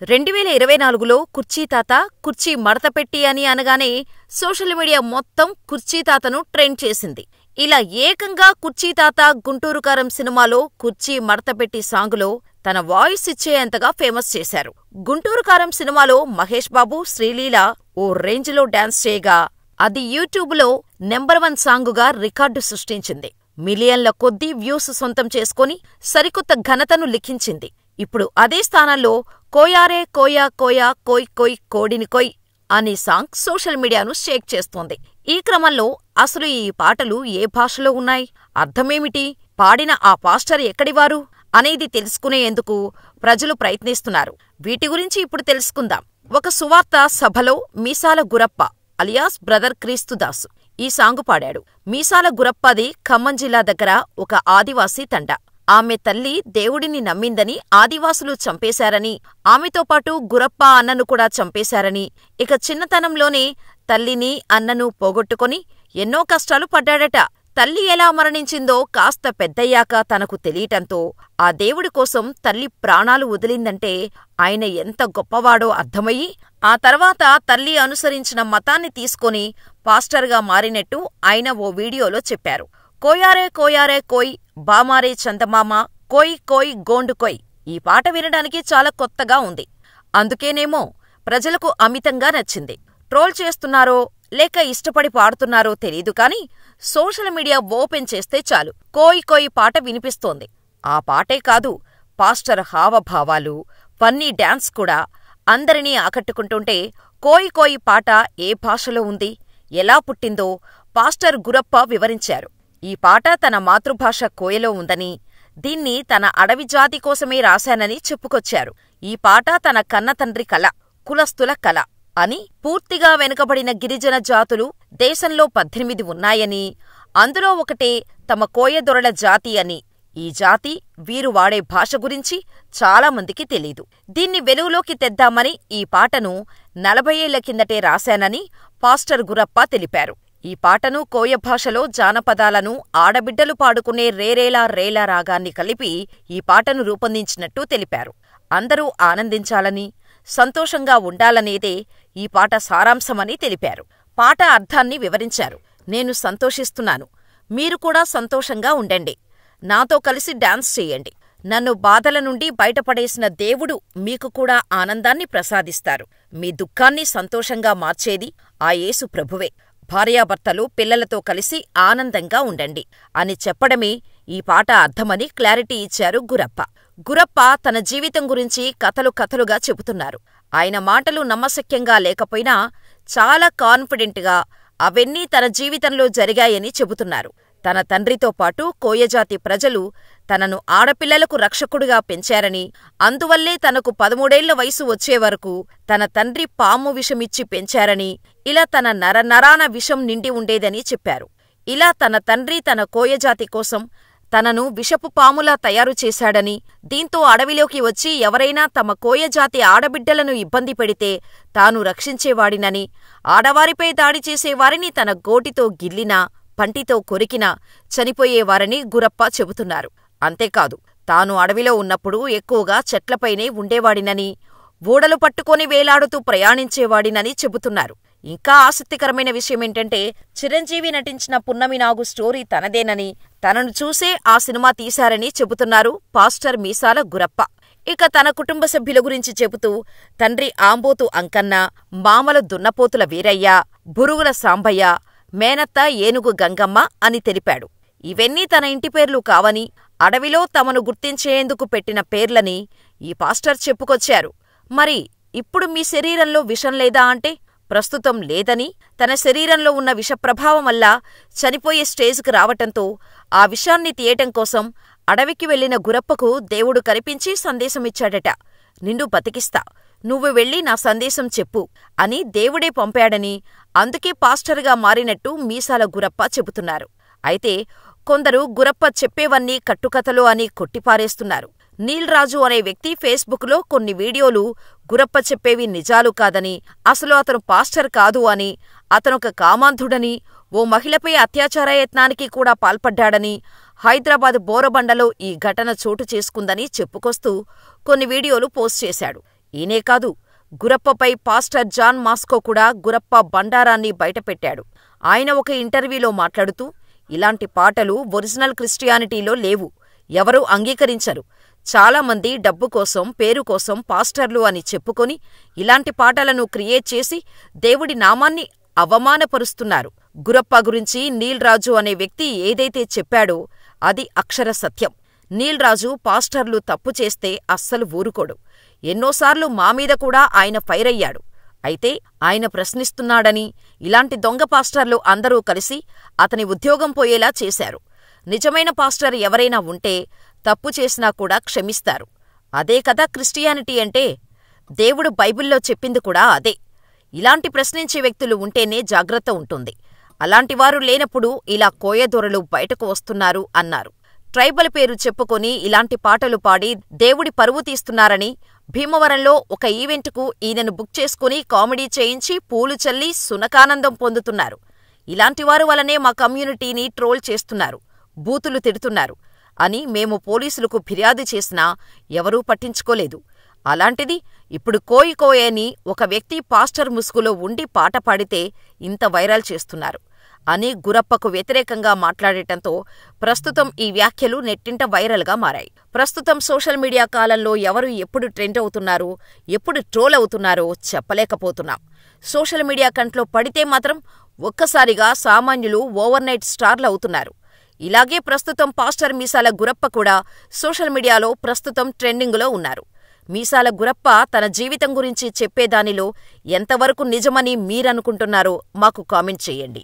2024లో కుర్చీ తాత, కుర్చీ మడతపెట్టి అని అనగానే సోషల్ మీడియా మొత్తం కుర్చీ తాతను ట్రెండ్ చేసింది. ఇలా ఏకంగా కుర్చీ తాత గుంటూరు కారం సినిమాలో కుర్చీ మడతపెట్టి సాంగులో తన వాయిస్ ఇచ్చేంతగా ఫేమస్ చేశారు. గుంటూరు కారం సినిమాలో మహేష్ బాబు, శ్రీలీల ఓ రేంజ్లో డాన్స్ చేయగా అది యూట్యూబ్లో నెంబర్ 1 సాంగుగా రికార్డు సృష్టించింది. మిలియన్ల కొద్దీ వ్యూస్ సొంతం చేసుకుని సరికొత్త ఘనతను లిఖించింది. ఇప్పుడు అదే స్థానంలో కోయారే కోయా కోయా కోయ్ కోయ్ కోడిని కోయ్ అనే సాంగ్ సోషల్ మీడియాను షేక్ చేస్తోంది. ఈ క్రమంలో అసలు ఈ పాటలు ఏ భాషలో ఉన్నాయి, అర్థమేమిటి, పాడిన ఆ పాస్టర్ ఎక్కడివారు అనేది తెలుసుకునేందుకు ప్రజలు ప్రయత్నిస్తున్నారు. వీటి గురించి ఇప్పుడు తెలుసుకుందాం. ఒక సువార్త సభలో మీసాల గురప్ప అలియాస్ బ్రదర్ క్రీస్తుదాసు ఈ సాంగు పాడాడు. మీసాల గురప్పది ఖమ్మం జిల్లా దగ్గర ఒక ఆదివాసీ తండా. ఆమె తల్లి దేవుడిని నమ్మిందని ఆదివాసులు చంపేశారని, ఆమెతో పాటు గురప్ప అన్నను కూడా చంపేశారని, ఇక చిన్నతనంలోనే తల్లిని అన్నను పోగొట్టుకొని ఎన్నో కష్టాలు పడ్డాడట. తల్లి ఎలా మరణించిందో కాస్త పెద్దయ్యాక తనకు తెలియటంతో ఆ దేవుడి కోసం తల్లి ప్రాణాలు వదిలిందంటే ఆయన ఎంత గొప్పవాడో అర్థమయ్యి ఆ తర్వాత తల్లి అనుసరించిన మతాన్ని తీసుకొని పాస్టర్గా మారినట్టు ఆయన ఓ వీడియోలో చెప్పారు. కోయారే కోయారే కోయ్ బామారే చందమామ కోయ్ కోయ్ గోండు కోయ్ ఈ పాట వినడానికి చాలా కొత్తగా ఉంది. అందుకేనేమో ప్రజలకు అమితంగా నచ్చింది. ట్రోల్ చేస్తున్నారో లేక ఇష్టపడి పాడుతున్నారో తెలీదు కానీ సోషల్ మీడియా ఓపెన్ చేస్తే చాలు కోయ్ కోయ్ పాట వినిపిస్తోంది. ఆ పాటే కాదు, పాస్టర్ హావభావాలు, ఫన్నీ డాన్స్ కూడా అందరినీ ఆకట్టుకుంటుంటే కోయ్ కోయ్ పాట ఏ భాషలో ఉంది, ఎలా పుట్టిందో పాస్టర్ గురప్ప వివరించారు. ఈ పాట తన మాతృభాష కోయలో ఉందని, దీన్ని తన అడవి జాతి కోసమే రాశానని చెప్పుకొచ్చారు. ఈ పాట తన కన్నతండ్రి కళ, కులస్తుల కళ అని, పూర్తిగా వెనుకబడిన గిరిజన జాతులు దేశంలో 18 ఉన్నాయని, అందులో ఒకటే తమ కోయదొరల జాతి అని, ఈ జాతి వీరు వాడే భాష గురించి చాలామందికి తెలీదు. దీన్ని వెలుగులోకి తెద్దామని ఈ పాటను 40 ఏళ్ల కిందటే రాశానని పాస్టర్ గురప్ప తెలిపారు. ఈ పాటను కోయ భాషలో జానపదాలను ఆడబిడ్డలు పాడుకునే రేరేలా రేలా రాగాన్ని కలిపి ఈ పాటను రూపొందించినట్టు తెలిపారు. అందరూ ఆనందించాలని, సంతోషంగా ఉండాలనేదే ఈ పాట సారాంశమని తెలిపారు. పాట అర్థాన్ని వివరించారు. నేను సంతోషిస్తున్నాను, మీరు కూడా సంతోషంగా ఉండండి, నాతో కలిసి డాన్స్ చెయ్యండి. నన్ను బాధల నుండి బయటపడేసిన దేవుడు మీకు కూడా ఆనందాన్ని ప్రసాదిస్తారు. మీ దుఃఖాన్ని సంతోషంగా మార్చేది ఆ యేసు ప్రభువే. భార్యాభర్తలు పిల్లలతో కలిసి ఆనందంగా ఉండండి అని చెప్పడమే ఈ పాట అర్థమని క్లారిటీ ఇచ్చారు గురప్ప. గురప్ప తన జీవితం గురించి కథలుగా చెబుతున్నారు. ఆయన మాటలు నమ్మశక్యంగా లేకపోయినా చాలా కాన్ఫిడెంట్గా అవన్నీ తన జీవితంలో జరిగాయని చెబుతున్నారు. తన తండ్రితో పాటు కోయజాతి ప్రజలు తనను ఆడపిల్లలకు రక్షకుడిగా పెంచారని, అందువల్లే తనకు 13 ఏళ్ల వయసు వచ్చేవరకు తన తండ్రి పాము విషమిచ్చి పెంచారని, ఇలా తన నరనరాన విషం నిండి ఉండేదని చెప్పారు. ఇలా తన తండ్రి తన కోయజాతి కోసం తనను విషపు పాములా తయారు చేశాడని, దీంతో అడవిలోకి వచ్చి ఎవరైనా తమ కోయజాతి ఆడబిడ్డలను ఇబ్బంది పెడితే తాను రక్షించేవాడినని, ఆడవారిపై దాడి చేసేవారిని తన గోటితో గిల్లినా పంటితో కొరికినా చనిపోయేవారని గురప్ప చెబుతున్నారు. అంతేకాదు, తాను అడవిలో ఉన్నప్పుడు ఎక్కువగా చెట్లపైనే ఉండేవాడినని, ఊడలు పట్టుకొని వేలాడుతూ ప్రయాణించేవాడినని చెబుతున్నారు. ఇంకా ఆసక్తికరమైన విషయమేంటంటే, చిరంజీవి నటించిన పున్నమి నాగు స్టోరీ తనదేనని, తనను చూసే ఆ సినిమా తీశారని చెబుతున్నారు పాస్టర్ మీసాల గురప్ప. ఇక తన కుటుంబ సభ్యుల గురించి చెబుతూ తండ్రి ఆంబోతు అంకన్న, మామల దున్నపోతుల వీరయ్య, బురుగుల సాంబయ్య, మేనత్త ఏనుగు గంగమ్మ అని తెలిపాడు. ఇవన్నీ తన ఇంటి పేర్లు కావని, అడవిలో తమను గుర్తించేందుకు పెట్టిన పేర్లని ఈ పాస్టర్ చెప్పుకొచ్చారు. మరి ఇప్పుడు మీ శరీరంలో విషం లేదా అంటే ప్రస్తుతం లేదని, తన శరీరంలో ఉన్న విషప్రభావం వల్ల చనిపోయే స్టేజ్కి రావటంతో ఆ విషాన్ని తీయటం కోసం అడవికి వెళ్లిన గురప్పకు దేవుడు కనిపించి సందేశమిచ్చాడట. నిన్ను బతికిస్తా, నువ్వు వెళ్ళి నా సందేశం చెప్పు అని దేవుడే పంపాడని, అందుకే పాస్టర్గా మారినట్టు మీసాల గురప్ప చెబుతున్నారు. అయితే కొందరు గురప్ప చెప్పేవన్నీ కట్టుకథలు అని కొట్టిపారేస్తున్నారు. నీల్ రాజు అనే వ్యక్తి ఫేస్బుక్లో కొన్ని వీడియోలు గురప్ప చెప్పేవి నిజాలు కాదని, అసలు అతను పాస్టర్ కాదు అని, అతనొక కామాంధుడని, ఓ మహిళపై అత్యాచారయత్నానికి కూడా పాల్పడ్డాడని, హైదరాబాద్ బోరబండలో ఈ ఘటన చోటు చేసుకుందని చెప్పుకొస్తూ కొన్ని వీడియోలు పోస్ట్ చేశాడు. ఈయనే కాదు, గురప్పపై పాస్టర్ జాన్ మాస్కో కూడా గురప్ప బండారాన్ని బయటపెట్టాడు. ఆయన ఒక ఇంటర్వ్యూలో మాట్లాడుతూ, ఇలాంటి పాటలు ఒరిజినల్ క్రిస్టియానిటీలో లేవు, ఎవరూ అంగీకరించరు. చాలామంది డబ్బు కోసం, పేరు కోసం పాస్టర్లు అని చెప్పుకొని ఇలాంటి పాటలను క్రియేట్ చేసి దేవుడి నామాన్ని అవమానపరుస్తున్నారు. గురప్ప గురించి నీల్ రాజు అనే వ్యక్తి ఏదైతే చెప్పాడో అది అక్షర సత్యం. నీల్ రాజు పాస్టర్లు తప్పు చేస్తే అస్సలు ఊరుకోడు. ఎన్నోసార్లు మా మీద కూడా ఆయన ఫైర్ అయ్యాడు. అయితే ఆయన ప్రశ్నిస్తున్నాడని ఇలాంటి దొంగ పాస్టర్లు అందరూ కలిసి అతని ఉద్యోగం పోయేలా చేశారు. నిజమైన పాస్టర్ ఎవరైనా ఉంటే తప్పు చేసినా కూడా క్షమిస్తారు. అదే కదా క్రిస్టియానిటీ అంటే. దేవుడు బైబిల్లో చెప్పింది కూడా అదే. ఇలాంటి ప్రశ్నించే వ్యక్తులు ఉంటేనే జాగ్రత్త ఉంటుంది. అలాంటివారు లేనప్పుడు ఇలా కోయదొరలు బయటకు వస్తున్నారు అన్నారు. ట్రైబల్ పేరు చెప్పుకొని ఇలాంటి పాటలు పాడి దేవుడి పరువు తీస్తున్నారని భీమవరంలో ఒక ఈవెంట్కు ఈయనను బుక్ చేసుకుని కామెడీ చేయించి పూలు చల్లి సునకానందం పొందుతున్నారు. ఇలాంటివారు వలనే మా కమ్యూనిటీని ట్రోల్ చేస్తున్నారు, బూతులు తిడుతున్నారు అని మేము పోలీసులకు ఫిర్యాదు చేసినా ఎవరూ పట్టించుకోలేదు. అలాంటిది ఇప్పుడు కోయ్ కోయ్ అని ఒక వ్యక్తి పాస్టర్ ముసుగులో ఉండి పాట పాడితే ఇంత వైరల్ చేస్తున్నారు అని గురప్పకు వ్యతిరేకంగా మాట్లాడటంతో ప్రస్తుతం ఈ వ్యాఖ్యలు నెట్టింట వైరల్గా మారాయి. ప్రస్తుతం సోషల్ మీడియా కాలంలో ఎవరు ఎప్పుడు ట్రెండ్ అవుతున్నారో, ఎప్పుడు ట్రోల్ అవుతున్నారో చెప్పలేకపోతున్నాం. సోషల్ మీడియా కంట్లో పడితే మాత్రం ఒక్కసారిగా సామాన్యులు ఓవర్నైట్ స్టార్లు అవుతున్నారు. ఇలాగే ప్రస్తుతం పాస్టర్ మీసాల గురప్ప కూడా సోషల్ మీడియాలో ప్రస్తుతం ట్రెండింగులో ఉన్నారు. మీసాల గురప్ప తన జీవితం గురించి చెప్పేదానిలో ఎంతవరకు నిజమని మీరనుకుంటున్నారో మాకు కామెంట్ చేయండి.